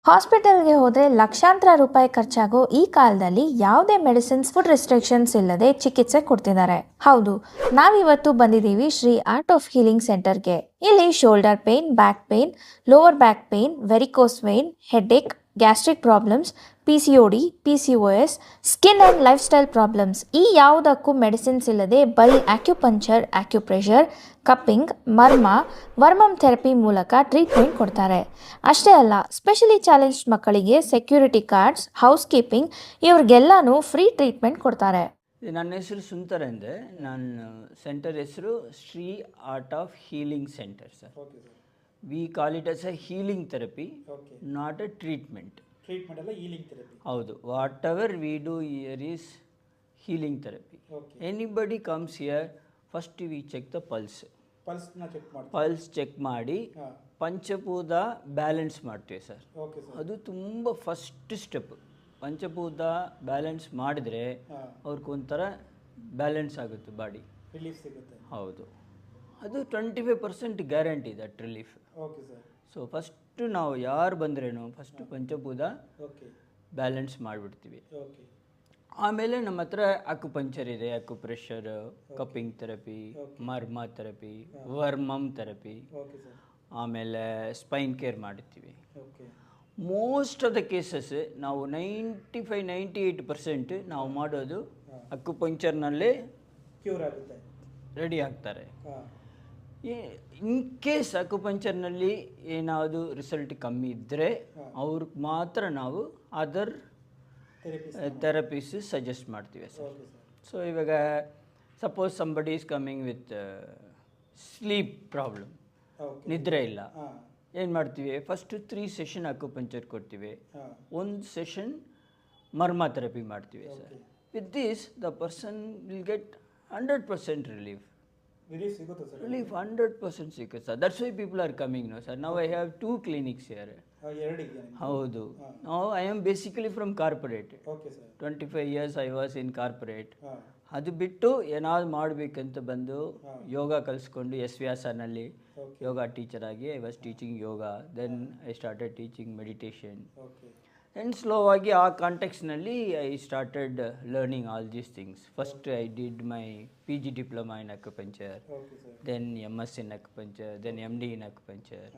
ಹಾಸ್ಪಿಟಲ್ಗೆ ಹೋದರೆ ಲಕ್ಷಾಂತರ ರೂಪಾಯಿ ಖರ್ಚಾಗೋ ಈ ಕಾಲದಲ್ಲಿ ಯಾವುದೇ ಮೆಡಿಸಿನ್ಸ್ ಫುಡ್ ರೆಸ್ಟ್ರಿಕ್ಷನ್ಸ್ ಇಲ್ಲದೆ ಚಿಕಿತ್ಸೆ ಕೊಡ್ತಿದ್ದಾರೆ. ಹೌದು, ನಾವಿವತ್ತು ಬಂದಿದ್ದೀವಿ ಶ್ರೀ ಆರ್ಟ್ ಆಫ್ ಹೀಲಿಂಗ್ ಸೆಂಟರ್ಗೆ. ಇಲ್ಲಿ shoulder pain, back pain, lower back pain, varicose vein, headache, gastric problems, PCOD, PCOS, skin and life style problems, ಈ ಯಾವುದಕ್ಕೂ ಮೆಡಿಸಿನ್ಸ್ ಇಲ್ಲದೆ ಬರೀ acupuncture, acupressure, cupping, varmam therapy ಮೂಲಕ ಟ್ರೀಟ್ಮೆಂಟ್ ಕೊಡ್ತಾರೆ. ಅಷ್ಟೇ ಅಲ್ಲ, ಸ್ಪೆಷಲಿ ಚಾಲೆಂಜ್ಡ್ ಮಕ್ಕಳಿಗೆ ಸೆಕ್ಯೂರಿಟಿ ಕಾರ್ಡ್ಸ್, ಹೌಸ್ ಕೀಪಿಂಗ್ ಇವ್ರಿಗೆಲ್ಲಾನು ಫ್ರೀ ಟ್ರೀಟ್ಮೆಂಟ್ ಕೊಡ್ತಾರೆ. ನನ್ನ ಹೆಸರು ಸುಂದರ್ ಅಂದೆ. ನನ್ನ ಸೆಂಟರ್ ಹೆಸರು Shri art of healing centre sir. We call it as a healing therapy, not a treatment. ಹೌದು, whatever we do here is healing therapy. Anybody comes here, first we check the pulse check ಮಾಡಿ ಪಂಚಭೂತ balance ಮಾಡ್ತೀವಿ sir. ಅದು ತುಂಬ first step. ಪಂಚಭೂತ balance ಮಾಡಿದರೆ ಅವ್ರಿಗೊಂಥರ balance ಆಗುತ್ತೆ body, relief ಸಿಗುತ್ತೆ. ಹೌದು, ಅದು 25% guarantee that relief. So first ನಾವು ಯಾರು ಬಂದ್ರೇನು ಫಸ್ಟು ಪಂಚಭೂತ ಬ್ಯಾಲೆನ್ಸ್ ಮಾಡಿಬಿಡ್ತೀವಿ. ಆಮೇಲೆ ನಮ್ಮ ಹತ್ರ ಅಕ್ಯುಪಂಕ್ಚರ್ ಇದೆ, ಅಕ್ಯುಪ್ರೆಷರ್, ಕಪ್ಪಿಂಗ್ ಥೆರಪಿ, ಮರ್ಮ ಥೆರಪಿ, ವರ್ಮಮ್ ಥೆರಪಿ, ಆಮೇಲೆ ಸ್ಪೈನ್ ಕೇರ್ ಮಾಡ್ತೀವಿ. ಮೋಸ್ಟ್ ಆಫ್ ದ ಕೇಸಸ್ ನಾವು 95-98% ನಾವು ಮಾಡೋದು ಅಕ್ಯುಪಂಕ್ಚರ್ನಲ್ಲೇ ಕ್ಯೂರ್ ಆಗುತ್ತೆ, ರೆಡಿ ಆಗ್ತಾರೆ. ಇನ್ ಕೇಸ್ ಅಕ್ಯುಪಂಕ್ಚರ್ನಲ್ಲಿ ಏನಾದರೂ ರಿಸಲ್ಟ್ ಕಮ್ಮಿ ಇದ್ದರೆ ಅವ್ರಿಗೆ ಮಾತ್ರ ನಾವು ಅದರ್ ಥೆರಪೀಸ್ ಸಜೆಸ್ಟ್ ಮಾಡ್ತೀವಿ ಸರ್. ಸೊ ಇವಾಗ suppose somebody is coming with sleep problem, ನಿದ್ರೆ ಇಲ್ಲ, ಏನು ಮಾಡ್ತೀವಿ, ಫಸ್ಟು 3 ಸೆಷನ್ ಅಕ್ಯುಪಂಕ್ಚರ್ ಕೊಡ್ತೀವಿ, 1 ಸೆಷನ್ ಮರ್ಮ ಥೆರಪಿ ಮಾಡ್ತೀವಿ sir. With this the person will get 100% relief. Relief 100% ಸಿಗುತ್ತೆ sir. That's why people are coming no sir. Now I have 2 clinics here. ಹೌದು, ನಾವು I am basically from corporate. 25 years I was in corporate. ಅದು ಬಿಟ್ಟು ಏನಾದ್ರು ಮಾಡಬೇಕಂತ ಬಂದು ಯೋಗ ಕಲಿಸ್ಕೊಂಡು SVSನಲ್ಲಿ ಯೋಗ ಟೀಚರ್ ಆಗಿ I was teaching yoga. Then I started teaching meditation. And ಸ್ಲೋವಾಗಿ ಆ ಕಾಂಟೆಕ್ಸ್ನಲ್ಲಿ I started learning all these things. First I did my PG diploma in acupuncture, then MS in acupuncture, then MD in acupuncture.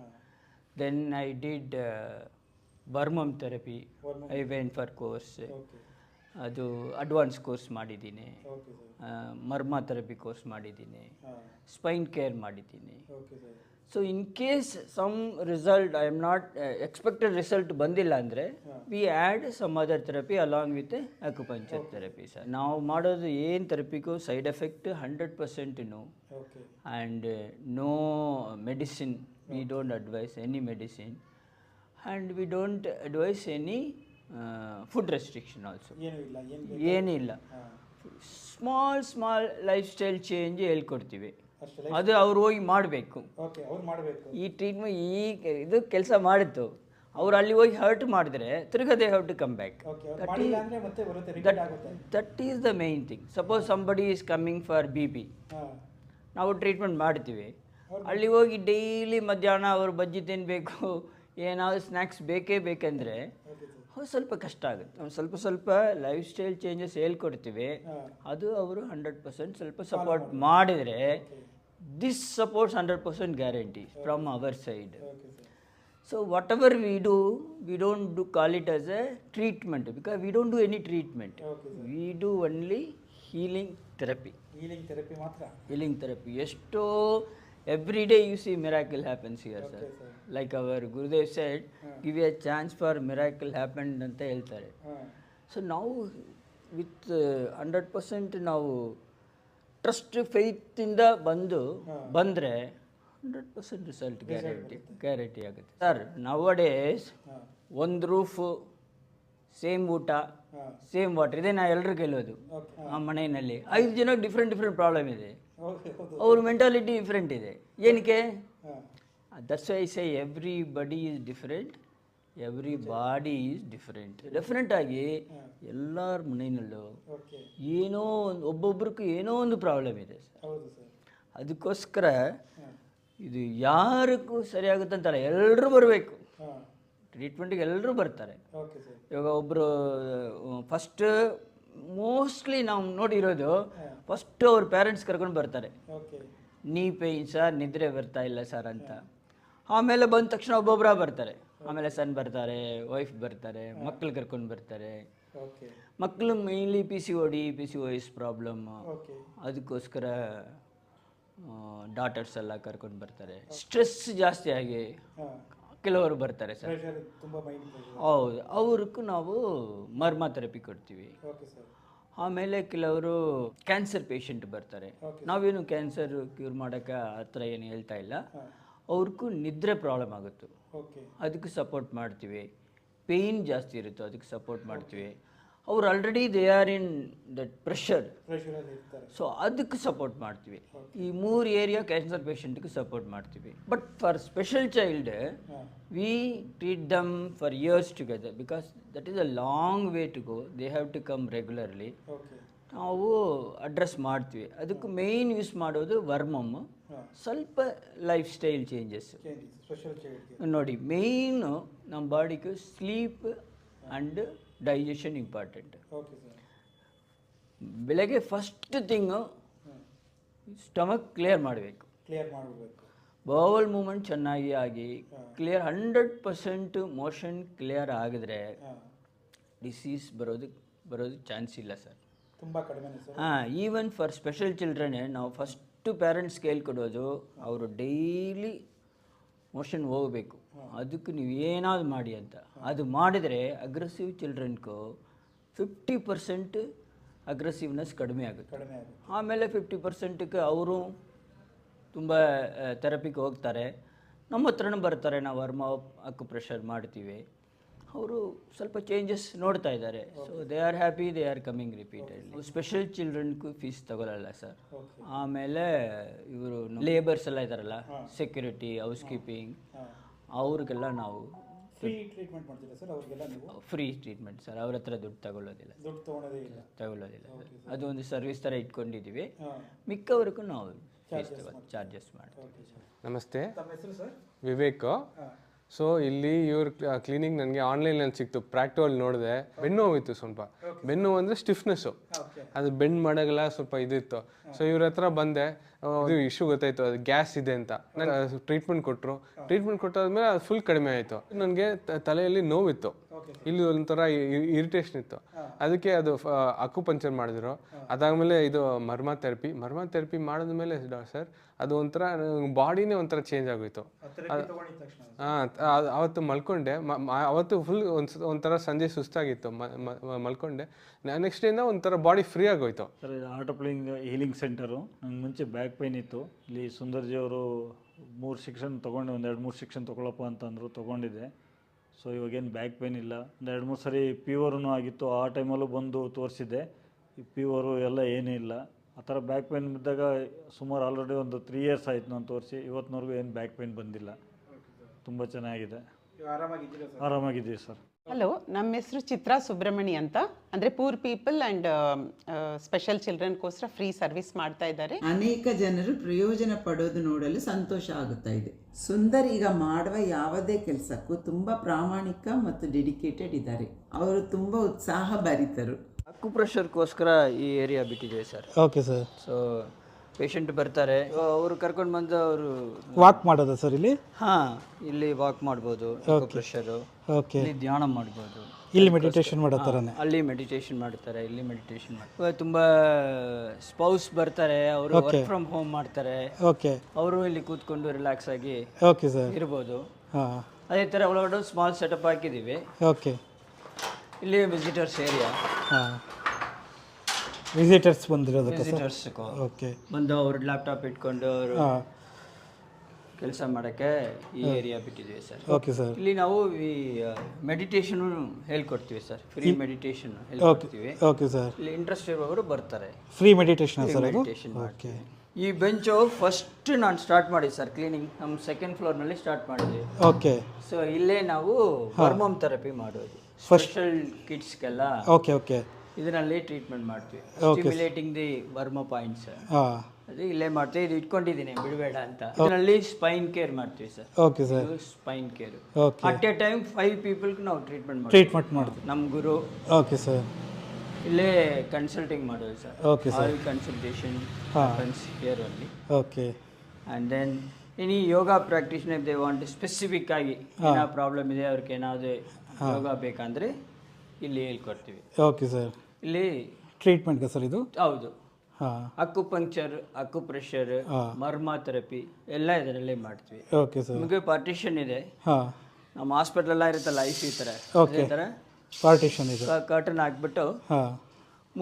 Then I did varmam therapy. I went for course. ಅದು advance course ಮಾಡಿದ್ದೀನಿ. Marma therapy course ಮಾಡಿದ್ದೀನಿ. Spine care ಮಾಡಿದ್ದೀನಿ. So in case some result I am not expected result ಬಂದಿಲ್ಲ ಅಂದರೆ we add some other therapy along with acupuncture therapy sir. ನಾವು ಮಾಡೋದು ಏನು ಥೆರಪಿಗೂ side effect 100% no. And no medicine, we don't advise any medicine, and we don't advise any food restriction also. ಏನಿಲ್ಲ, small life style change ಹೇಳ್ಕೊಡ್ತೀವಿ. ಅದು ಅವ್ರು ಹೋಗಿ ಮಾಡಬೇಕು. ಈ ಟ್ರೀಟ್ಮೆಂಟ್ ಇದು ಕೆಲಸ ಮಾಡಿತ್ತು, ಅವ್ರು ಅಲ್ಲಿ ಹೋಗಿ ಹರ್ಟ್ ಮಾಡಿದ್ರೆ ತಿರುಗದೆ hurt to come back. That is the main thing. Suppose somebody is coming for BP, ನಾವು ಟ್ರೀಟ್ಮೆಂಟ್ ಮಾಡ್ತೀವಿ. ಅಲ್ಲಿ ಹೋಗಿ ಡೈಲಿ ಮಧ್ಯಾಹ್ನ ಅವರು ಬಜ್ಜಿ ತಿನ್ನಬೇಕು, ಏನಾದರೂ ಸ್ನ್ಯಾಕ್ಸ್ ಬೇಕಂದರೆ ಸ್ವಲ್ಪ ಕಷ್ಟ ಆಗುತ್ತೆ. ನಾವು ಸ್ವಲ್ಪ ಲೈಫ್ ಸ್ಟೈಲ್ ಚೇಂಜಸ್ ಹೇಳ್ಕೊಡ್ತೀವಿ. ಅದು ಅವರು 100% ಸ್ವಲ್ಪ ಸಪೋರ್ಟ್ ಮಾಡಿದರೆ this supports 100% guarantee from our side. So whatever we do, we don't call it as a treatment, because we don't do any treatment. We do only healing therapy. Healing therapy. Esto every day you see miracle happens here, sir. Like our Gurudev said, give a chance for miracle happened anta heltare. So now with 100% ನಾವು trust ಫೇತಿಂದ ಬಂದರೆ 100% result guarantee ಆಗುತ್ತೆ sir. Now days ಒಂದು roof, same ಊಟ, same water, ಇದೇ ನಾ ಎಲ್ಲರೂ ಗೆಲ್ಲೋದು. ಆ ಮನೆಯಲ್ಲಿ 5 ಜನ ಡಿಫ್ರೆಂಟ್ ಪ್ರಾಬ್ಲಮ್ ಇದೆ, ಅವ್ರ ಮೆಂಟಾಲಿಟಿ ಡಿಫ್ರೆಂಟ್ ಇದೆ. ಏನಕ್ಕೆ? That's why I say everybody is different, every body is different. ಡೆಫಿನೆಟಾಗಿ ಎಲ್ಲರ ಮನೆಯಲ್ಲೂ ಏನೋ ಒಬ್ಬೊಬ್ರಿಗೂ ಏನೋ ಒಂದು ಪ್ರಾಬ್ಲಮ್ ಇದೆ ಸರ್. ಅದಕ್ಕೋಸ್ಕರ ಇದು ಯಾರಿಗೂ ಸರಿಯಾಗುತ್ತೆ ಅಂತಲ್ಲ, ಎಲ್ಲರೂ ಬರಬೇಕು. ಟ್ರೀಟ್ಮೆಂಟ್ಗೆ ಎಲ್ಲರೂ ಬರ್ತಾರೆ. Okay sir. ಇವಾಗ ಒಬ್ಬರು ಫಸ್ಟ್ ಮೋಸ್ಟ್ಲಿ ನಾವು ನೋಡಿರೋದು ಫಸ್ಟ್ ಅವ್ರ ಪೇರೆಂಟ್ಸ್ ಕರ್ಕೊಂಡು ಬರ್ತಾರೆ, ಓಕೆ. ನೀ ಪೇಯ್ನ್ ಸರ್, ನಿದ್ರೆ ಬರ್ತಾ ಇಲ್ಲ ಸರ್ ಅಂತ. ಆಮೇಲೆ ಬಂದ ತಕ್ಷಣ ಒಬ್ಬೊಬ್ಬರ ಬರ್ತಾರೆ, ಆಮೇಲೆ ಸನ್ ಬರ್ತಾರೆ, ವೈಫ್ ಬರ್ತಾರೆ, ಮಕ್ಕಳು ಕರ್ಕೊಂಡು ಬರ್ತಾರೆ. ಓಕೆ. ಮಕ್ಕಳು ಮೇಯ್ನ್ಲಿ PCOS ಪ್ರಾಬ್ಲಮ್, ಓಕೆ. ಅದಕ್ಕೋಸ್ಕರ ಡಾಟರ್ಸ್ ಎಲ್ಲ ಕರ್ಕೊಂಡು ಬರ್ತಾರೆ. ಸ್ಟ್ರೆಸ್ ಜಾಸ್ತಿ ಆಗಿ ಹಾಂ. ಕೆಲವರು ಬರ್ತಾರೆ ಸರ್. ಪ್ರೆಷರ್ ತುಂಬ ಮೈಂಡ್ ಪ್ರೆಷರ್. ಹೌದು, ಅವ್ರಿಗೂ ನಾವು ಮರ್ಮ ಥೆರಪಿ ಕೊಡ್ತೀವಿ. Okay sir. ಆಮೇಲೆ ಕೆಲವರು ಕ್ಯಾನ್ಸರ್ ಪೇಷಂಟ್ ಬರ್ತಾರೆ. ನಾವೇನು ಕ್ಯಾನ್ಸರ್ ಕ್ಯೂರ್ ಮಾಡೋಕ್ಕೆ ಆ ಥರ ಏನು ಹೇಳ್ತಾ ಇಲ್ಲ. ಅವ್ರಿಗೂ ನಿದ್ರೆ ಪ್ರಾಬ್ಲಮ್ ಆಗುತ್ತೆ, ಓಕೆ. ಅದಕ್ಕೆ ಸಪೋರ್ಟ್ ಮಾಡ್ತೀವಿ. ಪೇಯ್ನ್ ಜಾಸ್ತಿ ಇರುತ್ತೆ, ಅದಕ್ಕೆ ಸಪೋರ್ಟ್ ಮಾಡ್ತೀವಿ. ಅವ್ರು already they are in that ಪ್ರೆಷರಲ್ಲಿ ಇರ್ತಾರೆ. ಸೊ ಅದಕ್ಕೆ ಸಪೋರ್ಟ್ ಮಾಡ್ತೀವಿ. ಈ 3 ಏರಿಯಾ ಕ್ಯಾನ್ಸರ್ ಪೇಷಂಟ್ಗೆ ಸಪೋರ್ಟ್ ಮಾಡ್ತೀವಿ. But for special child we treat them for years together because that is a long way to go. They have to come regularly. Okay. ನಾವು address ಮಾಡ್ತೀವಿ. ಅದಕ್ಕೆ ಮೇಯ್ನ್ ಯೂಸ್ ಮಾಡೋದು ವರ್ಮಮ್, ಸ್ವಲ್ಪ life style changes. Special ಚೈಲ್ಡ್ಗೆ ನೋಡಿ, main ನಮ್ಮ ಬಾಡಿಗೆ sleep and digestion important. Okay sir. ಬೆಳಗ್ಗೆ ಫಸ್ಟ್ ಥಿಂಗು ಸ್ಟಮಕ್ ಕ್ಲಿಯರ್ ಮಾಡಬೇಕು. ಕ್ಲಿಯರ್ ಮಾಡಬೇಕು. ಬೌಲ್ ಮೂಮೆಂಟ್ ಚೆನ್ನಾಗಿ ಆಗಿ ಕ್ಲಿಯರ್ 100% ಮೋಷನ್ ಕ್ಲಿಯರ್ ಆಗಿದ್ರೆ ಡಿಸೀಸ್ ಬರೋದು ಚಾನ್ಸ್ ಇಲ್ಲ ಸರ್. ತುಂಬ ಕಡಿಮೆ ಸರ್. ಈವನ್ ಫಾರ್ ಸ್ಪೆಷಲ್ ಚಿಲ್ಡ್ರನ್ನೇ ನಾವು ಫಸ್ಟು ಪೇರೆಂಟ್ಸ್ಗೆ ಹೇಳ್ಕೊಡೋದು, ಅವರು ಡೈಲಿ ಮೋಷನ್ ಹೋಗಬೇಕು, ಅದಕ್ಕೆ ನೀವು ಏನಾದ್ರು ಮಾಡಿ ಅಂತ. ಅದು ಮಾಡಿದರೆ ಅಗ್ರೆಸಿವ್ ಚಿಲ್ಡ್ರನ್ಗೂ 50% ಅಗ್ರೆಸಿವ್ನೆಸ್ ಕಡಿಮೆ ಆಗುತ್ತೆ. ಆಮೇಲೆ 50%ಕ್ಕೆ ಅವರು ತುಂಬ ಥೆರಪಿಗೆ ಹೋಗ್ತಾರೆ, ನಮ್ಮ ಹತ್ರನೂ ಬರ್ತಾರೆ. ನಾವು ವರ್ಮ ಅಕ್ಯುಪ್ರೆಷರ್ ಮಾಡ್ತೀವಿ, ಅವರು ಸ್ವಲ್ಪ ಚೇಂಜಸ್ ನೋಡ್ತಾ ಇದ್ದಾರೆ. So they are happy, they are coming repeatedly. Special ಚಿಲ್ಡ್ರನ್ಗೂ ಫೀಸ್ ತಗೊಳ್ಳಲ್ಲ ಸರ್. ಆಮೇಲೆ ಇವರು ಲೇಬರ್ಸ್ ಎಲ್ಲ ಇದ್ದಾರಲ್ಲ, ಸೆಕ್ಯೂರಿಟಿ, ಹೌಸ್ ಕೀಪಿಂಗ್, ಅವ್ರಿಗೆಲ್ಲ ನಾವು ಫ್ರೀ ಟ್ರೀಟ್ಮೆಂಟ್ ಮಾಡ್ತೀರಾ ಸರ್ ಅವ್ರಿಗೆಲ್ಲ ನೀವು? ಫ್ರೀ ಟ್ರೀಟ್ಮೆಂಟ್ ಸರ್, ಅವ್ರ ಹತ್ರ ದುಡ್ಡು ತಗೊಳ್ಳೋದಿಲ್ಲ. ತಗೊಳ್ಳೋದಿಲ್ಲ. ಅದು ಒಂದು ಸರ್ವಿಸ್ ಥರ ಇಟ್ಕೊಂಡಿದ್ದೀವಿ. ಮಿಕ್ಕವ್ರಿಗೂ ನಾವು ಚಾರ್ಜಸ್ ಮಾಡ್ತೀವಿ. ನಮಸ್ತೆ, ತಮ್ಮ ಹೆಸರು ಸರ್? ವಿವೇಕ್. ಸೊ ಇಲ್ಲಿ ಇವ್ರ ಕ್ಲಿನಿಕ್ ನನಗೆ ಆನ್ಲೈನಲ್ಲಿ ಸಿಕ್ತು. ಪ್ರಾಕ್ಟಿಕಲ್ ನೋಡಿದೆ, ಬೆನ್ನು ನೋವಿತ್ತು ಸ್ವಲ್ಪ. ಬೆನ್ನು ಅಂದರೆ ಸ್ಟಿಫ್ನೆಸ್ಸು, ಅದು ಬೆಂಡ್ ಮಾಡೋಗೆಲ್ಲ ಸ್ವಲ್ಪ ಇದಿತ್ತು. ಸೊ ಇವ್ರ ಹತ್ರ ಬಂದೆ, ಇದು ಇಶ್ಯೂ ಗೊತ್ತಾಯ್ತು, ಅದು ಗ್ಯಾಸ್ ಇದೆ ಅಂತ. ನನಗೆ ಟ್ರೀಟ್ಮೆಂಟ್ ಕೊಟ್ಟಾದ್ಮೇಲೆ ಅದು ಫುಲ್ ಕಡಿಮೆ ಆಯಿತು. ನನಗೆ ತಲೆಯಲ್ಲಿ ನೋವಿತ್ತು, ಇಲ್ಲಿ ಒಂಥರ ಇರಿಟೇಷನ್ ಇತ್ತು. ಅದಕ್ಕೆ ಅದು ಅಕ್ಯುಪಂಕ್ಚರ್ ಮಾಡಿದ್ರು. ಅದಾದಮೇಲೆ ಇದು ಮರ್ಮ ಥೆರಪಿ ಮಾಡಿದ್ಮೇಲೆ ಸರ್ ಅದು ಒಂಥರ ಬಾಡಿನೇ ಒಂಥರ ಚೇಂಜ್ ಆಗೋಯ್ತು. ಅವತ್ತು ಮಲ್ಕೊಂಡೆ, ಅವತ್ತು ಫುಲ್ ಒಂಥರ ಸಂಜೆ ಸುಸ್ತಾಗಿತ್ತು, ಮಲ್ಕೊಂಡೆ. ನೆಕ್ಸ್ಟ್ ಡೇಯಿಂದ ಒಂಥರ ಬಾಡಿ ಫ್ರೀ ಆಗೋಯ್ತು. ಸರ್ ಇದು ಆರ್ಟ್ ಆಫ್ ಹೀಲಿಂಗ್ ಸೆಂಟರು. ನಂಗೆ ಮುಂಚೆ ಬ್ಯಾಕ್ ಪೈನ್ ಇತ್ತು. ಇಲ್ಲಿ ಸುಂದರ್ಜಿಯವರು 3 ಸೆಕ್ಷನ್ ತೊಗೊಂಡು, ಒಂದು 2-3 ಸೆಕ್ಷನ್ ತೊಗೊಳಪ್ಪ ಅಂತಂದರು, ತೊಗೊಂಡಿದ್ದೆ. ಸೊ ಇವಾಗೇನು ಬ್ಯಾಕ್ ಪೈನ್ ಇಲ್ಲ. ಒಂದು 2-3 ಸರಿ ಫೀವರೂ ಆಗಿತ್ತು, ಆ ಟೈಮಲ್ಲೂ ಬಂದು ತೋರಿಸಿದ್ದೆ. ಈ ಫೀವರು ಎಲ್ಲ ಏನೂ ಇಲ್ಲ. ಆ ಥರ ಬ್ಯಾಕ್ ಪೈನ್ ಬಿದ್ದಾಗ ಸುಮಾರು ಆಲ್ರೆಡಿ ಒಂದು 3 ಇಯರ್ಸ್ ಆಯಿತು ನಾನು ತೋರಿಸಿ. ಇವತ್ತಿನವರೆಗೂ ಏನು ಬ್ಯಾಕ್ ಪೈನ್ ಬಂದಿಲ್ಲ. ತುಂಬ ಚೆನ್ನಾಗಿದೆ, ಆರಾಮಾಗಿದ್ದೀವಿ ಸರ್. ಹಲೋ, ನಮ್ಮ ಹೆಸರು ಚಿತ್ರಾ ಸುಬ್ರಹ್ಮಣಿ ಅಂತ. ಅಂದರೆ ಪೂರ್ ಪೀಪಲ್ ಆ್ಯಂಡ್ ಸ್ಪೆಷಲ್ ಚಿಲ್ಡ್ರನ್ಗೋಸ್ಕರ ಫ್ರೀ ಸರ್ವಿಸ್ ಮಾಡ್ತಾ ಇದ್ದಾರೆ. ಅನೇಕ ಜನರು ಪ್ರಯೋಜನ ಪಡೋದು ನೋಡಲು ಸಂತೋಷ ಆಗುತ್ತಾ ಇದೆ. ಸುಂದರ್ ಈಗ ಮಾಡುವ ಯಾವುದೇ ಕೆಲಸಕ್ಕೂ ತುಂಬ ಪ್ರಾಮಾಣಿಕ ಮತ್ತು ಡೆಡಿಕೇಟೆಡ್ ಇದ್ದಾರೆ. ಅವರು ತುಂಬ ಉತ್ಸಾಹ ಭರಿತರು. ಅಕ್ಯುಪ್ರೆಷರ್ಗೋಸ್ಕರ ಈ ಏರಿಯಾ ಬಿಟ್ಟಿದ್ದೀವಿ sir. Okay sir. So patient ಬರ್ತಾರೆ, ಅವರು ಕರ್ಕೊಂಡು ಬಂದು ಅವರು ವಾಕ್ ಮಾಡೋದಾ ಸರ್ ಇಲ್ಲಿ? ಇಲ್ಲಿ ವಾಕ್ ಮಾಡ್ಬೋದು, ಅಕ್ಯುಪ್ರೆಷರು. ಇಲ್ಲಿ ಧ್ಯಾನ ಮಾಡ್ಬೋದು, ಇಲ್ಲಿ ಮೆಡಿಟೇಷನ್ ಮಾಡೋ ಥರನೇ. ಅಲ್ಲಿ ಮೆಡಿಟೇಷನ್ ಮಾಡ್ತಾರೆ, ಇಲ್ಲಿ ಮೆಡಿಟೇಷನ್ ಮಾಡ್ತಾರೆ. ತುಂಬ ಸ್ಪೌಸ್ ಬರ್ತಾರೆ, ಅವರು ವರ್ಕ್ ಫ್ರಮ್ ಹೋಮ್ ಮಾಡ್ತಾರೆ. ಓಕೆ. ಅವರು ಇಲ್ಲಿ ಕೂತ್ಕೊಂಡು ರಿಲ್ಯಾಕ್ಸ್ ಆಗಿ ಓಕೆ ಸರ್ ಇರ್ಬೋದು. ಹಾಂ, ಅದೇ ಥರ ಒಳಗಡೆ ಸ್ಮಾಲ್ ಸೆಟಪ್ ಹಾಕಿದ್ದೀವಿ. ಓಕೆ. ಇಲ್ಲಿ ವಿಸಿಟರ್ಸ್ ಏರಿಯಾ. ಹಾಂ, ವಿಸಿಟರ್ಸ್ ಬಂದಿರೋದಕ್ಕೆ ವಿಸಿಟರ್ಸ್ ಓಕೆ ಬಂದು ಅವ್ರ ಲ್ಯಾಪ್ಟಾಪ್ ಇಟ್ಕೊಂಡು ಅವರು ಕೆಲಸ ಮಾಡೋಕ್ಕೆ ಈ ಏರಿಯಾ ಬಿಟ್ಟಿದ್ದೀವಿ ಸರ್. Okay sir. ಇಲ್ಲಿ ನಾವು ಈ ಮೆಡಿಟೇಷನ್ ಹೇಳ್ಕೊಡ್ತೀವಿ ಸರ್, ಫ್ರೀ ಮೆಡಿಟೇಷನ್ ಹೇಳ್ಕೊಡ್ತೀವಿ. Okay sir. ಇಲ್ಲಿ ಇಂಟ್ರೆಸ್ಟ್ ಇರೋರು ಬರ್ತಾರೆ, ಫ್ರೀ ಮೆಡಿಟೇಷನ್ ಸರ್. ಮೆಡಿಟೇಷನ್ ಮಾಡ್ತೀವಿ. ಈ ಬೆಂಚು ಫಸ್ಟ್ ನಾನು ಸ್ಟಾರ್ಟ್ ಮಾಡಿದ್ದೆ ಸರ್ ಕ್ಲೀನಿಂಗ್, ನಮ್ಮ 2nd ಫ್ಲೋರ್ನಲ್ಲಿ ಸ್ಟಾರ್ಟ್ ಮಾಡಿದ್ವಿ. ಓಕೆ. ಸೊ ಇಲ್ಲೇ ನಾವು ವರ್ಮಮ್ ಥೆರಪಿ ಮಾಡೋದು ಸ್ಪೆಷಲ್ ಕಿಡ್ಸ್ಗೆಲ್ಲ. Okay okay. ಇದರಲ್ಲಿ ಟ್ರೀಟ್ಮೆಂಟ್ ಮಾಡ್ತೀವಿ, ಸ್ಟಿಮ್ಯುಲೇಟಿಂಗ್ ದಿ ವರ್ಮ ಪಾಯಿಂಟ್ಸ್. ಅದು ಇಲ್ಲೇ ಮಾಡ್ತೀವಿ, ಇದು ಇಟ್ಕೊಂಡಿದ್ದೀನಿ ಬಿಡಬೇಡ ಅಂತ. ಇದರಲ್ಲಿ ಸ್ಪೈನ್ ಕೇರ್ ಮಾಡ್ತೀವಿ sir. Okay sir. Spine care okay. At a time 5 ಪೀಪಲ್ಗೆ ನಾವು ಟ್ರೀಟ್ಮೆಂಟ್ ಮಾಡ್ತೀವಿ. ನಮ್ಮ ಗುರು ಓಕೆ ಸರ್. ಇಲ್ಲೇ ಕನ್ಸಲ್ಟಿಂಗ್ ಮಾಡೋದು sir. Okay sir. All consultation here only. Okay. And then any yoga practitioner they want specific ಆಗಿ ಏನೋ ಪ್ರಾಬ್ಲಮ್ ಇದೆ, ಅವ್ರಿಗೆ ಏನಾದರೂ ಯೋಗ ಬೇಕಂದರೆ ಇಲ್ಲಿ ಹೇಳ್ಕೊಡ್ತೀವಿ. Okay sir. ಇಲ್ಲಿ ಟ್ರೀಟ್ಮೆಂಟ್ಗೆ ಸರ್ ಇದು? ಹೌದು. ಹಾಂ. ಅಕ್ಯುಪಂಕ್ಚರ್, ಅಕ್ಯುಪ್ರೆಷರ್, ಮರ್ಮ ಥೆರಪಿ ಎಲ್ಲ ಇದರಲ್ಲೇ ಮಾಡ್ತೀವಿ. Okay sir. ನಿಮಗೆ ಪಾರ್ಟಿಷನ್ ಇದೆ. ಹಾಂ. ನಮ್ಮ ಹಾಸ್ಪಿಟಲ್ ಇರುತ್ತಲ್ಲ ಐಸಿ ಥರ, ಓಕೆ. ಅದೇ ಥರ ಪಾರ್ಟಿಷನ್ ಇದೆ. ಕರ್ಟನ್ ಹಾಕ್ಬಿಟ್ಟು ಹಾಂ.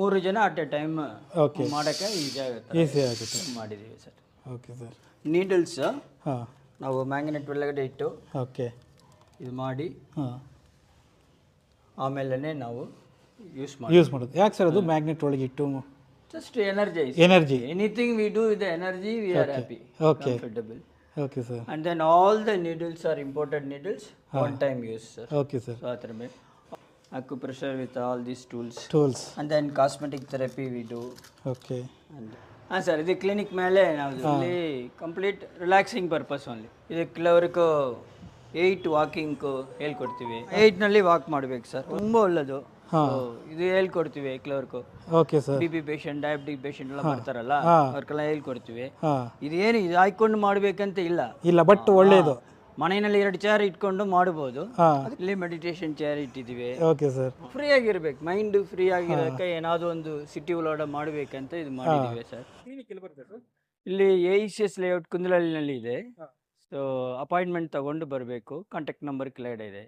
3 ಜನ ಅಟ್ ಎ ಟೈಮ್ ಓಕೆ. ಮಾಡೋಕ್ಕೆ ಈಸಿ ಆಗುತ್ತೆ. ಈಸಿ ಆಗುತ್ತೆ. ಮಾಡಿದ್ದೀವಿ ಸರ್. Okay sir. ನೀಡಲ್ಸ್ ಹಾಂ. ನಾವು ಮ್ಯಾಗ್ನೆಟ್ ಒಳಗಡೆ ಇಟ್ಟು ಓಕೆ. ಇದು ಮಾಡಿ ಹಾಂ. ಆಮೇಲೆ ನಾವು ಯೂಸ್ ಮಾಡೋದು. ಯಾಕೆ ಸರ್ ಅದು ಮ್ಯಾಗ್ನೆಟ್ ಒಳಗೆ ಇಟ್ಟು? Just energise. Energy. Anything we do with energy we are happy, Okay. Comfortable. Okay sir. And then all the needles are imported needles, one time use sir. Okay sir. So athar mein acupressure with all these tools. Tools. And then cosmetic therapy we do. Okay. And sir, ಇದು clinic ಮೇಲೆ ನಾವು ಇಲ್ಲಿ complete relaxing purpose only. ಇದು ಕೆಲವರಿಗೂ 8 walking ಹೇಳ್ಕೊಡ್ತೀವಿ. 8ನಲ್ಲಿ walk ಮಾಡ್ಬೇಕು sir, ತುಂಬ ಒಳ್ಳೆಯದು. ಇದು ಹೇಳ್ಕೊಡ್ತೀವಿ ಕೆಲವರಿಗೂ. Okay sir. BP patient, diabetic patient ಎಲ್ಲ ಬರ್ತಾರಲ್ಲ, ಅವ್ರಿಗೆಲ್ಲ ಹೇಳ್ಕೊಡ್ತೀವಿ. ಹಾಂ. ಇದೇನು ಇದು ಹಾಕೊಂಡು ಮಾಡ್ಬೇಕಂತ ಇಲ್ಲ, ಬಟ್ ಒಳ್ಳೆಯದು. ಮನೆಯಲ್ಲಿ 2 ಚೇರ್ ಇಟ್ಕೊಂಡು ಮಾಡ್ಬೋದು. ಹಾಂ. ಇಲ್ಲಿ ಮೆಡಿಟೇಷನ್ ಚೇರ್ ಇಟ್ಟಿದ್ದೀವಿ. Okay sir. ಫ್ರೀ ಆಗಿರ್ಬೇಕು, ಮೈಂಡ್ ಫ್ರೀ ಆಗಿರೋಕೆ ಏನಾದರೂ ಒಂದು ಸಿಟಿ ಒಳಗಡೆ ಮಾಡಬೇಕಂತ ಇದು ಮಾಡಿದ್ದೀವಿ ಸರ್. ಇಲ್ಲಿ AECS ಲೇಔಟ್ ಕುಂದಲಹಳ್ಳಿನಲ್ಲಿ ಇದೆ. ಸೊ ಅಪಾಯಿಂಟ್ಮೆಂಟ್ ತಗೊಂಡು ಬರಬೇಕು. ಕಾಂಟ್ಯಾಕ್ಟ್ ನಂಬರ್ ಕೆಳಗಡೆ ಇದೆ.